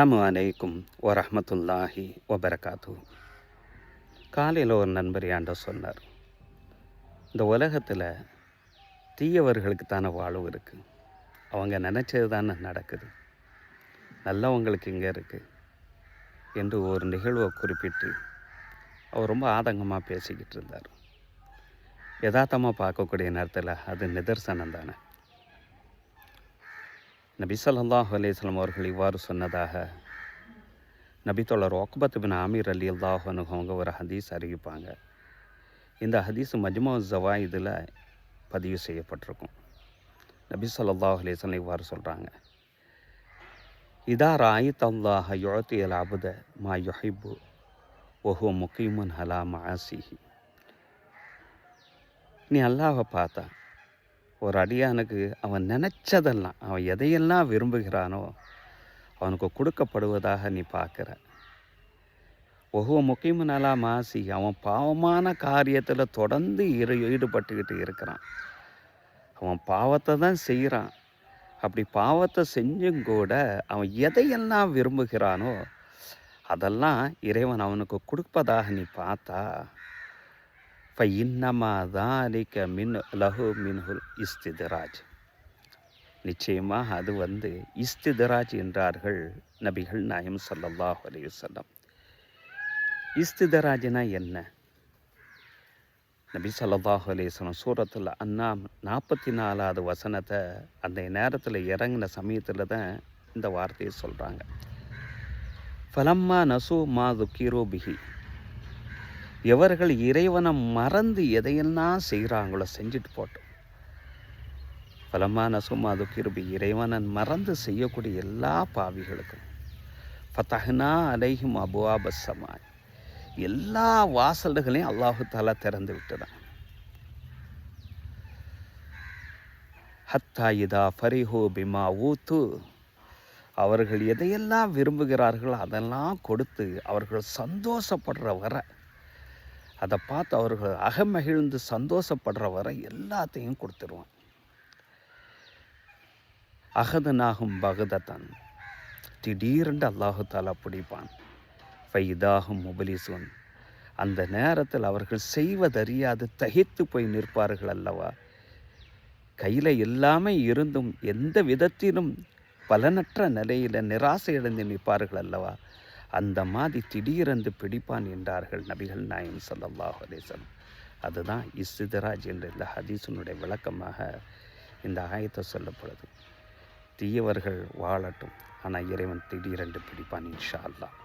அஸ்ஸலாமு அலைக்கும் வரஹ்மத்துல்லாஹி வபரகாத்து. காலையில் ஒரு நண்பர் என்கிட்ட சொன்னார், இந்த உலகத்தில் தீயவர்களுக்கு தானே வாழ்வு இருக்குது, அவங்க நினச்சது தானே நடக்குது, நல்லவங்களுக்கு இங்கே இருக்குது என்று ஒரு நிகழ்வை குறிப்பிட்டு அவர் ரொம்ப ஆதங்கமாக பேசிக்கிட்டு இருந்தார். யதார்த்தமாக பார்க்கக்கூடிய நேரத்தில் அது நிதர்சனம் தானே. நபி ஸல்லல்லாஹு அலைஹி வஸல்லம் அவர்கள் இவ்வாறு சொன்னதாக நபித்தோழர் உக்பத் பின் ஆமீர் ரலியல்லாஹு அன்ஹு அவங்க ஒரு ஹதீஸ் அறிவிப்பாங்க. இந்த ஹதீஸ் மஜ்மு ஸவாயிதில் பதிவு செய்யப்பட்டிருக்கும். நபி ஸல்லல்லாஹு அலைஹி வஸல்லம் இவ்வாறு சொல்கிறாங்க, இதா ராயித் அல்லாஹ யுஅத்தியல் அப்த மா யுஹிப்பு வஹுவ முகீமுன் அலா மஆசிஹி. நீ அல்லாஹை பார்த்தா ஒரு அடியானுக்கு அவன் நினச்சதெல்லாம், அவன் எதையெல்லாம் விரும்புகிறானோ அவனுக்கு கொடுக்கப்படுவதாக நீ பார்க்குற. ஒவ்வொரு முக்கியமும் நல்லா மாசி அவன் பாவமான காரியத்தில் தொடர்ந்து ஈடுபட்டுக்கிட்டு இருக்கிறான். அவன் பாவத்தை தான் செய்கிறான். அப்படி பாவத்தை செஞ்சும் கூட அவன் எதையெல்லாம் விரும்புகிறானோ அதெல்லாம் இறைவன் அவனுக்கு கொடுப்பதாக நீ பார்த்தா, இன்னமா தாலிக மின் லஹு மின்ஹுல் இஸ்திதராஜ். நிச்சயமாக அது இஸ்திதராஜ் என்றார்கள் நபிகள் நாயம் ஸல்லல்லாஹு அலைஹி வஸல்லம். இஸ்திதராஜ்னா என்ன? நபி ஸல்லல்லாஹு அலைஹி வஸல்லம் சூரத்துல் அன்ஆம் 44வது வசனத்தை அந்த நேரத்தில் இறங்கின சமயத்தில் தான் இந்த வார்த்தையை சொல்கிறாங்க. ஃபலம்மா நசு மா துக்கிரு பிஹி. எவர்கள் இறைவனை மறந்து எதையெல்லாம் செய்கிறாங்களோ செஞ்சுட்டு போட்டோம். பலமான சும்மா துக்கிருபி, இறைவனை மறந்து செய்யக்கூடிய எல்லா பாவிகளுக்கும் ஃபதஹ்னா அலைஹிம் அபுவாப ஸமாய், எல்லா வாசல்களையும் அல்லாஹு தஆலா திறந்து விட்டுறான். ஹத்தா இதா ஃபரிஹு பிமா ஊத்து, அவர்கள் எதையெல்லாம் விரும்புகிறார்களோ அதெல்லாம் கொடுத்து அவர்கள் சந்தோஷப்படுற வரை, அதை பார்த்து அவர்கள் அகமகிழ்ந்து சந்தோஷப்படுற வரை எல்லாத்தையும் கொடுத்துருவான். அகதனாகும் பகதத்தான், திடீரென்று அல்லாஹு தாலா பிடிப்பான். ஃபைதாகும் முபலிசுன், அந்த நேரத்தில் அவர்கள் செய்வதறியாது தகித்து போய் நிற்பார்கள் அல்லவா. கையில் எல்லாமே இருந்தும் எந்த விதத்திலும் பலனற்ற நிலையில் நிராசையடைந்து நிற்பார்கள் அல்லவா. அந்த மாதிரி திடீரென்று பிடிப்பான் என்றார்கள் நபிகள் நாயம் ஸல்லல்லாஹு அலைஹி வஸல்லம். அதுதான் இஸ்திதராஜ் என்ற இந்த ஹதீஸினுடைய விளக்கமாக இந்த ஆயத்தை சொல்லப்படுது. தீயவர்கள் வாழட்டும், ஆனால் இறைவன் திடீரென்று பிடிப்பான் இன்ஷா அல்லாஹ்.